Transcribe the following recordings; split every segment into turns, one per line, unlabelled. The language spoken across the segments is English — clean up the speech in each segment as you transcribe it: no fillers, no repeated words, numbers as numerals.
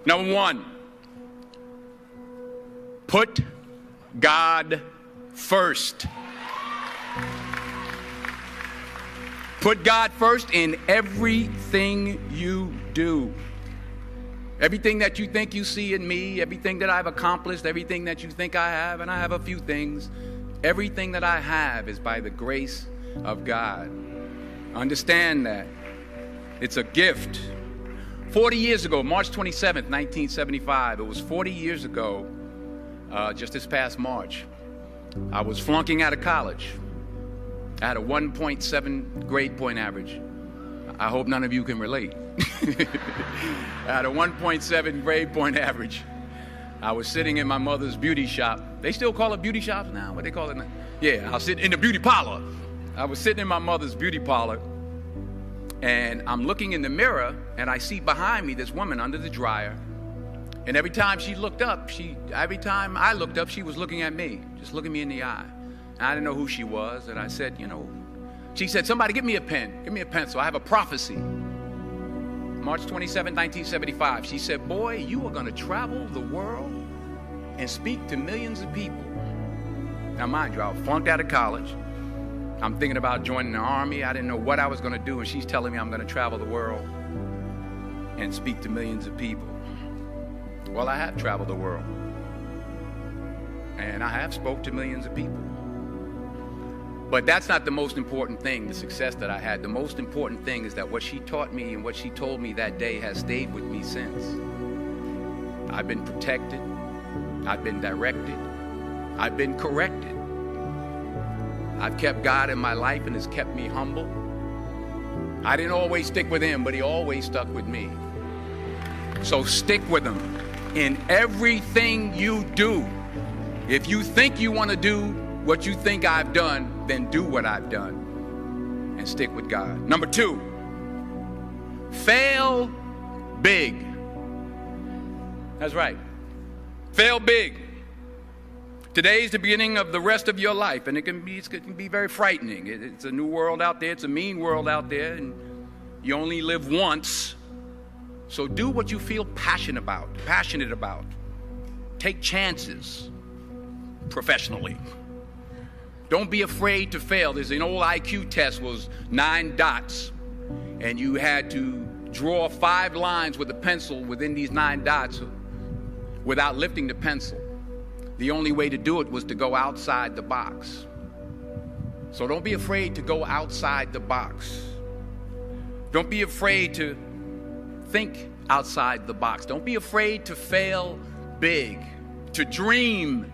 Number one, put God first. Put God first in everything you do. Everything that you think you see in me, everything that I've accomplished, everything that you think I have, and I have a few things, everything that I have is by the grace of God. Understand that. It's a gift. 40 years ago, March 27th, 1975, it was 40 years ago, just this past March, I was flunking out of college. I had a 1.7 grade point average. I hope none of you can relate. I had a 1.7 grade point average. I was sitting in my mother's beauty shop. They still call it beauty shops now? What they call it now? Yeah, I was sitting in the beauty parlor. I was sitting in my mother's beauty parlor, and I'm looking in the mirror, and I see behind me this woman under the dryer. And every time I looked up, she was looking at me, just looking me in the eye. And I didn't know who she was, and I said, she said, somebody give me a pen, give me a pencil. I have a prophecy. March 27, 1975, she said, boy, you are going to travel the world and speak to millions of people. Now, mind you, I flunked out of college. I'm thinking about joining the army. I didn't know what I was going to do, and she's telling me I'm going to travel the world and speak to millions of people. Well, I have traveled the world, and I have spoke to millions of people. But that's not the most important thing, the success that I had. The most important thing is that what she taught me and what she told me that day has stayed with me since. I've been protected. I've been directed. I've been corrected. I've kept God in my life, and it's kept me humble. I didn't always stick with him, but he always stuck with me. So stick with him in everything you do. If you think you want to do what you think I've done, then do what I've done and stick with God. Number two, fail big. That's right. Fail big. Today is the beginning of the rest of your life, and it can be very frightening. It's a new world out there. It's a mean world out there, and you only live once. So do what you feel passionate about. Take chances professionally. Don't be afraid to fail. There's an old IQ test, was 9 dots, and you had to draw 5 lines with a pencil within these 9 dots without lifting the pencil. The only way to do it was to go outside the box. So don't be afraid to go outside the box. Don't be afraid to think outside the box. Don't be afraid to fail big, to dream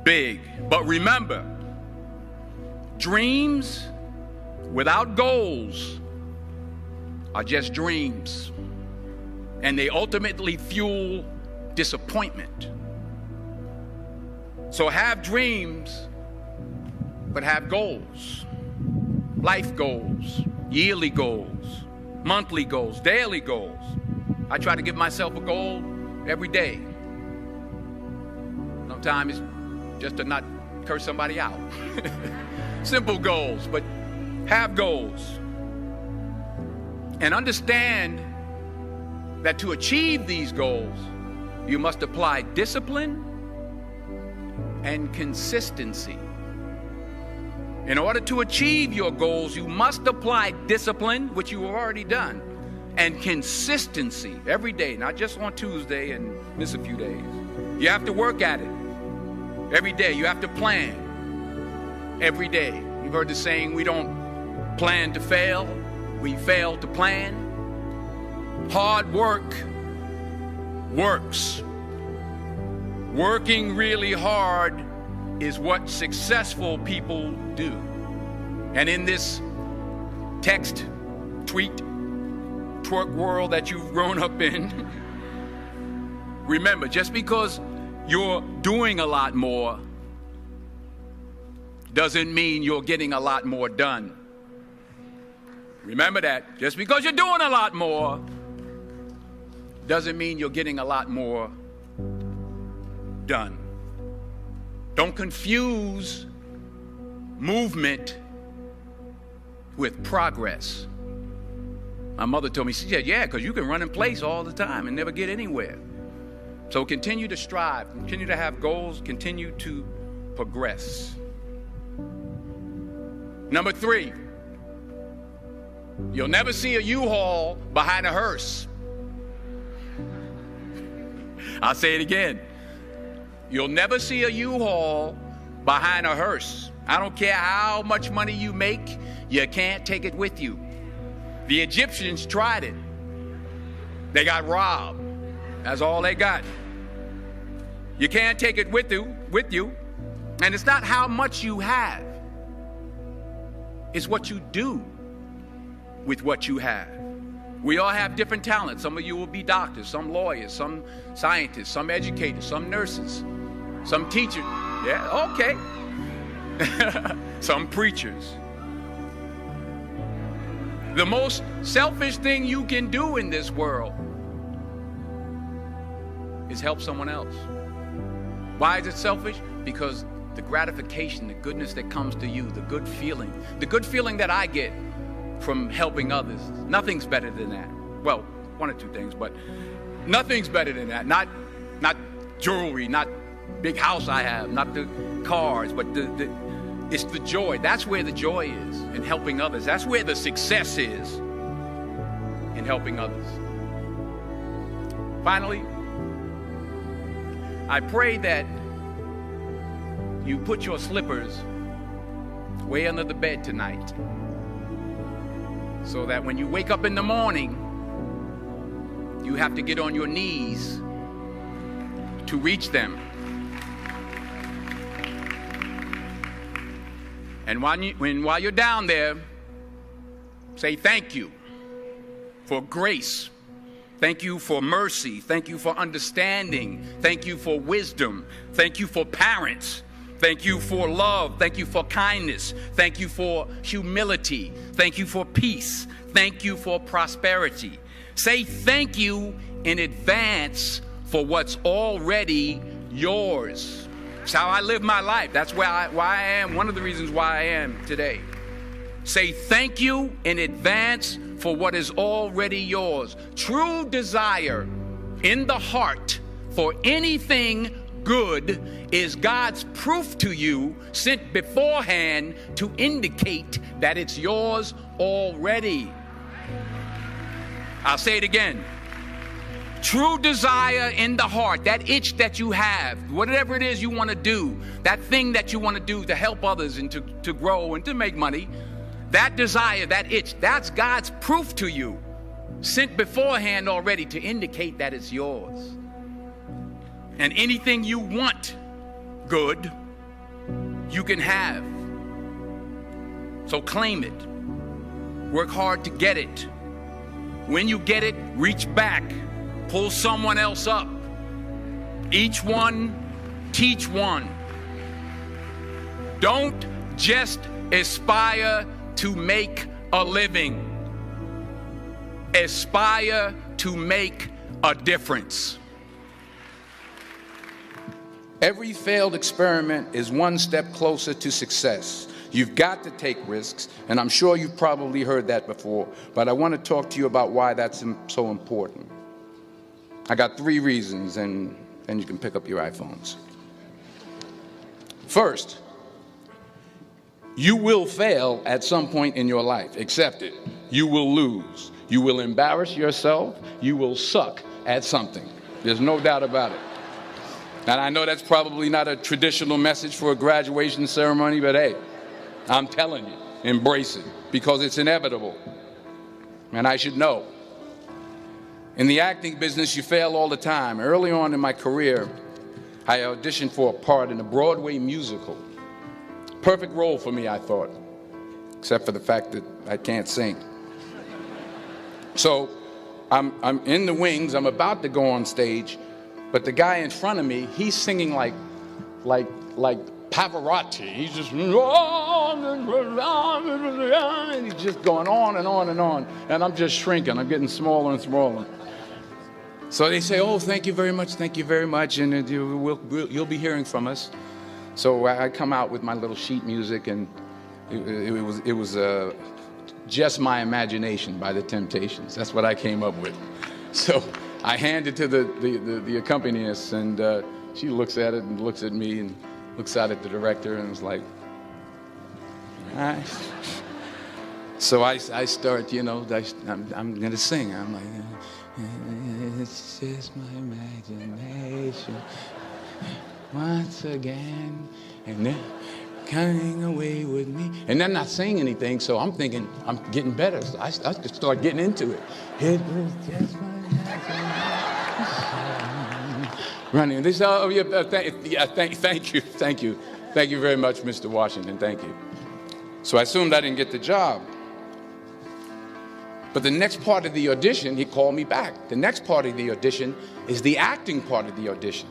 big. But remember, dreams without goals are just dreams, and they ultimately fuel disappointment. So have dreams, but have goals. Life goals, yearly goals, monthly goals, daily goals. I try to give myself a goal every day. Sometimes it's just to not curse somebody out. Simple goals, but have goals. And understand that to achieve these goals, you must apply discipline and consistency. In order to achieve your goals, you must apply discipline, which you have already done, and consistency every day, not just on Tuesday and miss a few days. You have to work at it every day. You have to plan every day. You've heard the saying, we don't plan to fail, we fail to plan. Hard work works. Working really hard is what successful people do. And in this text, tweet, twerk world that you've grown up in, remember, just because you're doing a lot more doesn't mean you're getting a lot more done. Remember that. Just because you're doing a lot more doesn't mean you're getting a lot more done. Don't confuse movement with progress. My mother told me, she said, yeah, because you can run in place all the time and never get anywhere. So continue to strive, continue to have goals, continue to progress. Number 3, you'll never see a U-Haul behind a hearse. I'll say it again. You'll never see a U-Haul behind a hearse. I don't care how much money you make, you can't take it with you. The Egyptians tried it. They got robbed. That's all they got. You can't take it with you. And it's not how much you have. It's what you do with what you have. We all have different talents. Some of you will be doctors, some lawyers, some scientists, some educators, some nurses, some teachers. Yeah, okay. Some preachers. The most selfish thing you can do in this world is help someone else. Why is it selfish? Because the gratification, the goodness that comes to you, the good feeling that I get from helping others, nothing's better than that. Well, one or two things, but nothing's better than that. Not jewelry, not big house I have, not the cars, but it's the joy. That's where the joy is, in helping others. That's where the success is, in helping others. Finally, I pray that you put your slippers way under the bed tonight, so that when you wake up in the morning, you have to get on your knees to reach them. And while you're down there, say thank you for grace. Thank you for mercy. Thank you for understanding. Thank you for wisdom. Thank you for parents. Thank you for love. Thank you for kindness. Thank you for humility. Thank you for peace. Thank you for prosperity. Say thank you in advance for what's already yours. That's how I live my life. That's why I am, one of the reasons why I am today. Say thank you in advance for what is already yours. True desire in the heart for anything good is God's proof to you, sent beforehand to indicate that it's yours already. I'll say it again. True desire in the heart, that itch that you have, whatever it is you want to do, that thing that you want to do to help others and to grow and to make money, that desire, that itch, that's God's proof to you, sent beforehand already to indicate that it's yours. And anything you want good, you can have. So claim it. Work hard to get it. When you get it, reach back. Pull someone else up. Each one, teach one. Don't just aspire to make a living. Aspire to make a difference. Every failed experiment is one step closer to success. You've got to take risks, and I'm sure you've probably heard that before, but I want to talk to you about why that's so important. I got 3 reasons, and then you can pick up your iPhones. First, you will fail at some point in your life. Accept it. You will lose. You will embarrass yourself. You will suck at something. There's no doubt about it. And I know that's probably not a traditional message for a graduation ceremony, but hey, I'm telling you, embrace it, because it's inevitable. And I should know. In the acting business, you fail all the time. Early on in my career, I auditioned for a part in a Broadway musical. Perfect role for me, I thought, except for the fact that I can't sing. So I'm in the wings, I'm about to go on stage, but the guy in front of me, he's singing like Pavarotti. He's just, and he's just going on and on and on. And I'm just shrinking. I'm getting smaller and smaller. So they say, oh, thank you very much, and you'll be hearing from us. So I come out with my little sheet music, and it was Just My Imagination by The Temptations. That's what I came up with. So I hand it to the accompanist, and she looks at it and looks at me and looks out at the director and is like, all right. So I start, you know, I'm going to sing. I'm like, it's just my imagination once again, and then coming away with me. And they're not saying anything, so I'm thinking I'm getting better. So I start getting into it. It was just my imagination. Running. They say, oh, yeah, thank you. Thank you very much, Mr. Washington. Thank you. So I assumed I didn't get the job. But the next part of the audition, he called me back. The next part of the audition is the acting part of the audition.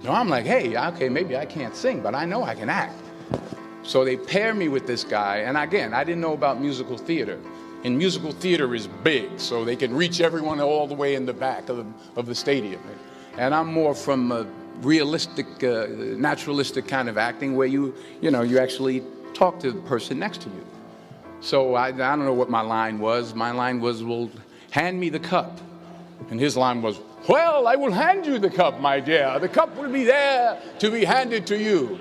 So I'm like, hey, okay, maybe I can't sing, but I know I can act. So they pair me with this guy, and again, I didn't know about musical theater. And musical theater is big, so they can reach everyone all the way in the back of the stadium. And I'm more from a realistic, naturalistic kind of acting where you actually talk to the person next to you. So I don't know what my line was. My line was, well, hand me the cup. And his line was, well, I will hand you the cup, my dear. The cup will be there to be handed to you.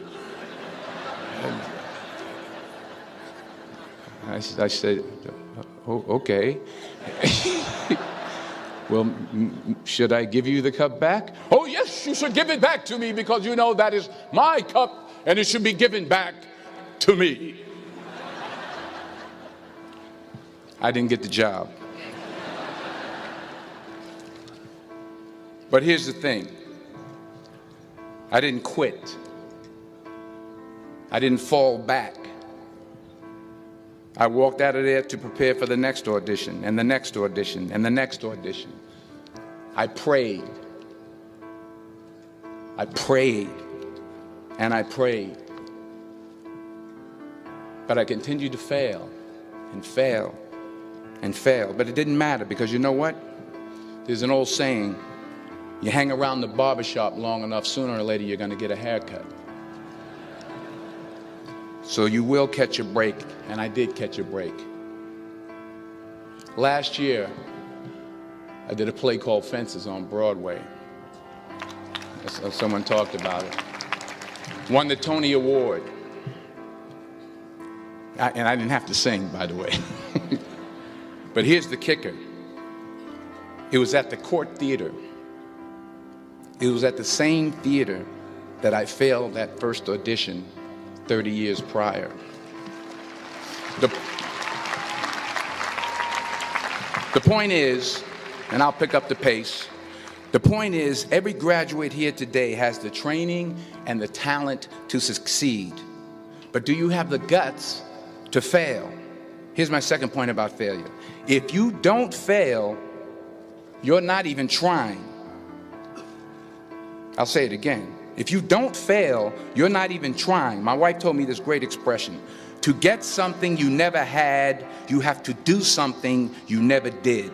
I said, oh, okay. Well, should I give you the cup back? Oh, yes, you should give it back to me because you know that is my cup and it should be given back to me. I didn't get the job. But here's the thing. I didn't quit. I didn't fall back. I walked out of there to prepare for the next audition, and the next audition, and the next audition. I prayed. I prayed, and I prayed. But I continued to fail, and fail, and fail. But it didn't matter, because you know what? There's an old saying, you hang around the barbershop long enough, sooner or later you're going to get a haircut. So you will catch a break, and I did catch a break. Last year, I did a play called Fences on Broadway. Someone talked about it. Won the Tony Award. And I didn't have to sing, by the way. But here's the kicker. It was at the Court Theater. It was at the same theater that I failed that first audition 30 years prior. The point is, and I'll pick up the pace, the point is every graduate here today has the training and the talent to succeed. But do you have the guts to fail? Here's my second point about failure. If you don't fail, you're not even trying. I'll say it again. If you don't fail, you're not even trying. My wife told me this great expression. To get something you never had, you have to do something you never did.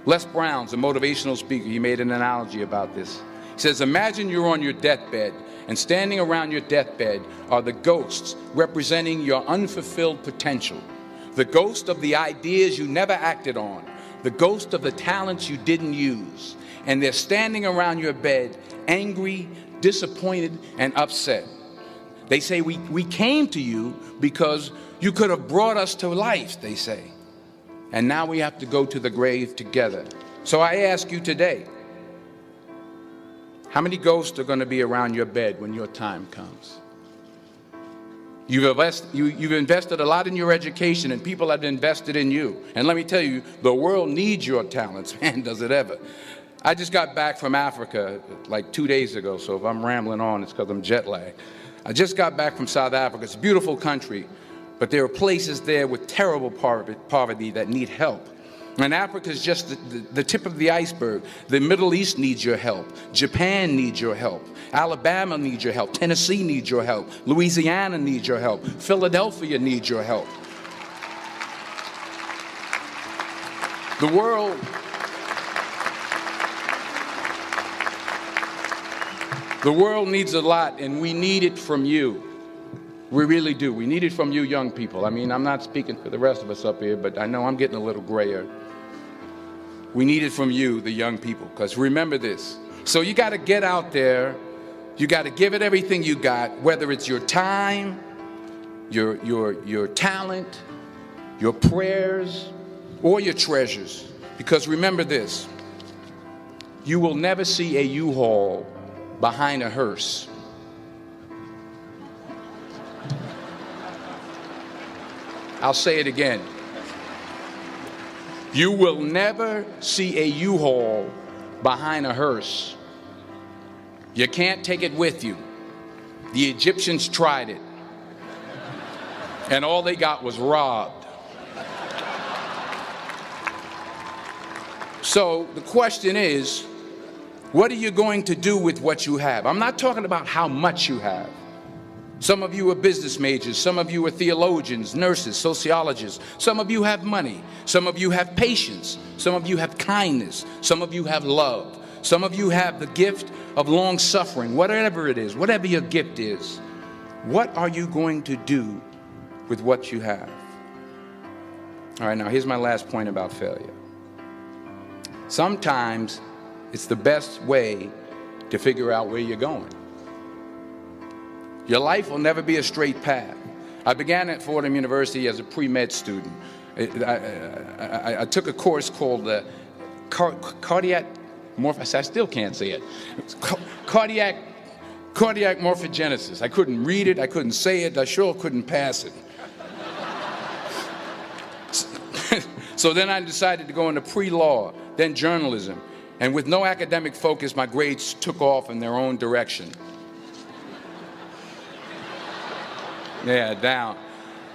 Les Brown's a motivational speaker. He made an analogy about this. He says, imagine you're on your deathbed, and standing around your deathbed are the ghosts representing your unfulfilled potential. The ghost of the ideas you never acted on. The ghost of the talents you didn't use. And they're standing around your bed, angry, disappointed, and upset. They say, we came to you because you could have brought us to life, they say. And now we have to go to the grave together. So I ask you today, how many ghosts are going to be around your bed when your time comes? You've invested a lot in your education, and people have invested in you. And let me tell you, the world needs your talents. Man, does it ever. I just got back from Africa like 2 days ago, so if I'm rambling on, it's because I'm jet lagged. I just got back from South Africa. It's a beautiful country, but there are places there with terrible poverty that need help. And Africa is just the tip of the iceberg. The Middle East needs your help. Japan needs your help. Alabama needs your help. Tennessee needs your help. Louisiana needs your help. Philadelphia needs your help. The world needs a lot, and we need it from you. We really do. We need it from you young people. I mean, I'm not speaking for the rest of us up here, but I know I'm getting a little grayer. We need it from you, the young people, because remember this. So you got to get out there. You got to give it everything you got, whether it's your time, your talent, your prayers, or your treasures. Because remember this, you will never see a U-Haul behind a hearse. I'll say it again. You will never see a U-Haul behind a hearse. You can't take it with you. The Egyptians tried it, and all they got was robbed. So the question is, what are you going to do with what you have? I'm not talking about how much you have. Some of you are business majors, some of you are theologians, nurses, sociologists. Some of you have money, some of you have patience, some of you have kindness, some of you have love. Some of you have the gift of long suffering, whatever it is, whatever your gift is. What are you going to do with what you have? All right, now here's my last point about failure. Sometimes it's the best way to figure out where you're going. Your life will never be a straight path. I began at Fordham University as a pre-med student. I took a course called cardiac morphogenesis. I still can't say it. Cardiac morphogenesis. I couldn't read it. I couldn't say it. I sure couldn't pass it. So then I decided to go into pre-law, then journalism. And with no academic focus, my grades took off in their own direction. Yeah, down.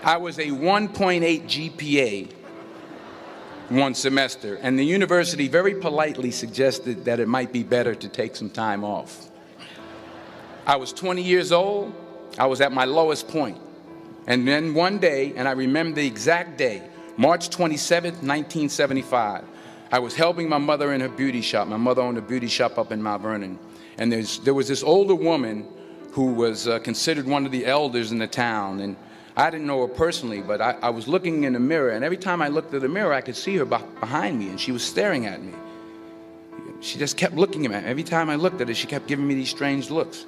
I was a 1.8 GPA one semester, and the university very politely suggested that it might be better to take some time off. I was 20 years old. I was at my lowest point. And then one day, and I remember the exact day, March 27th, 1975, I was helping my mother in her beauty shop. My mother owned a beauty shop up in Mount Vernon. And there was this older woman who was considered one of the elders in the town. And I didn't know her personally, but I was looking in the mirror, and every time I looked at the mirror, I could see her behind me, and she was staring at me. She just kept looking at me. Every time I looked at her, she kept giving me these strange looks.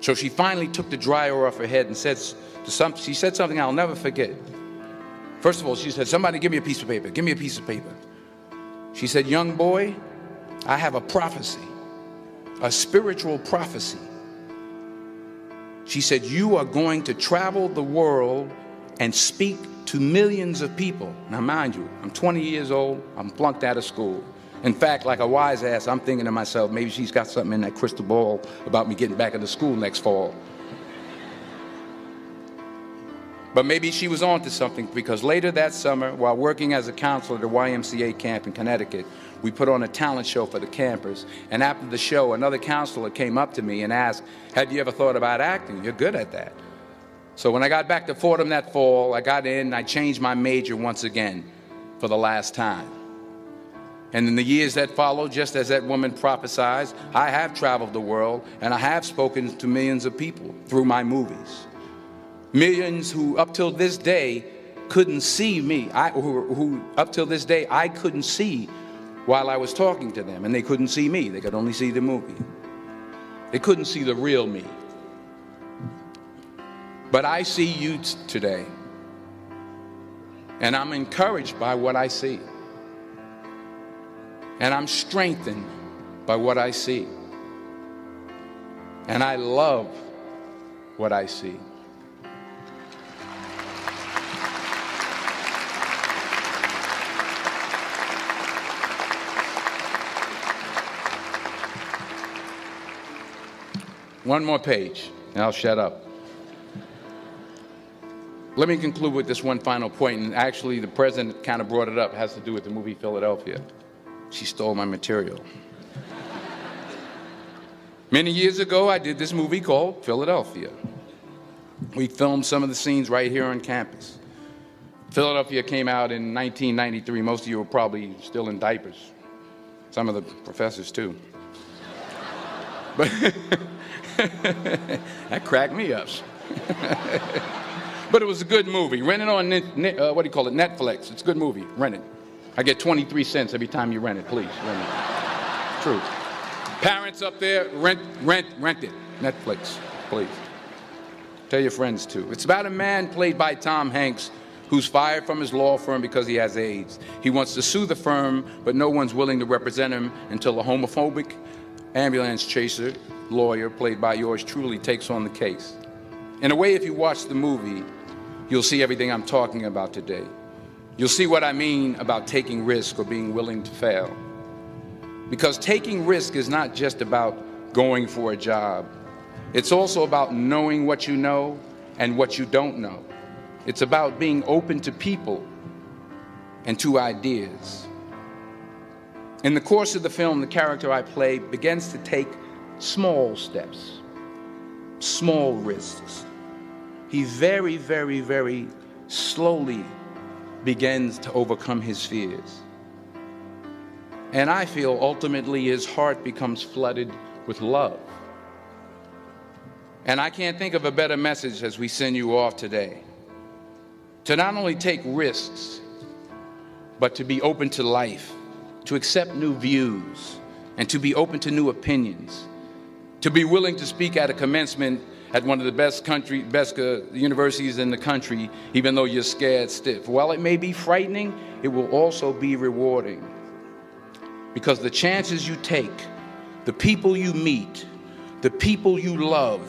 So she finally took the dryer off her head and she said something I'll never forget. First of all, she said, "Somebody give me a piece of paper. Give me a piece of paper." She said, "Young boy, I have a prophecy, a spiritual prophecy." She said, "You are going to travel the world and speak to millions of people." Now, mind you, I'm 20 years old. I'm flunked out of school. In fact, like a wise ass, I'm thinking to myself, maybe she's got something in that crystal ball about me getting back into school next fall. But maybe she was on to something, because later that summer, while working as a counselor at a YMCA camp in Connecticut, we put on a talent show for the campers. And after the show, another counselor came up to me and asked, "Have you ever thought about acting? You're good at that." So when I got back to Fordham that fall, I got in and I changed my major once again for the last time. And in the years that followed, just as that woman prophesied, I have traveled the world and I have spoken to millions of people through my movies. Millions who up till this day couldn't see me, who up till this day I couldn't see while I was talking to them, and they couldn't see me. They could only see the movie. They couldn't see the real me. But I see you today, and I'm encouraged by what I see. And I'm strengthened by what I see. And I love what I see. One more page, and I'll shut up. Let me conclude with this one final point, and actually the president kind of brought it up. It has to do with the movie Philadelphia. She stole my material. Many years ago, I did this movie called Philadelphia. We filmed some of the scenes right here on campus. Philadelphia came out in 1993. Most of you were probably still in diapers. Some of the professors, too. But that cracked me up. But it was a good movie. Rent it on Netflix. It's a good movie. Rent it. I get 23 cents every time you rent it, please. Rent it. True. Parents up there, rent it. Netflix, please. Tell your friends too. It's about a man played by Tom Hanks who's fired from his law firm because he has AIDS. He wants to sue the firm, but no one's willing to represent him until a homophobic ambulance chaser lawyer, played by yours truly, takes on the case. In a way, if you watch the movie, you'll see everything I'm talking about today. You'll see what I mean about taking risk or being willing to fail. Because taking risk is not just about going for a job. It's also about knowing what you know and what you don't know. It's about being open to people and to ideas. In the course of the film, the character I play begins to take small steps, small risks. He very, very, very slowly begins to overcome his fears. And I feel ultimately his heart becomes flooded with love. And I can't think of a better message as we send you off today. To not only take risks, but to be open to life, to accept new views, and to be open to new opinions, to be willing to speak at a commencement at one of the best universities in the country, even though you're scared stiff. While it may be frightening, it will also be rewarding. Because the chances you take, the people you meet, the people you love,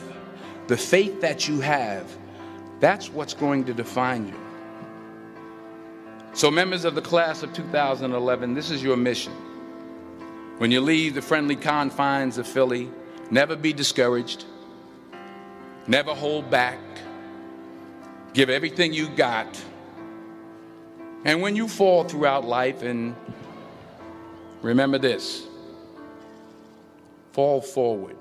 the faith that you have, that's what's going to define you. So members of the class of 2011, this is your mission. When you leave the friendly confines of Philly, never be discouraged. Never hold back. Give everything you got. And when you fall throughout life, and remember this, fall forward.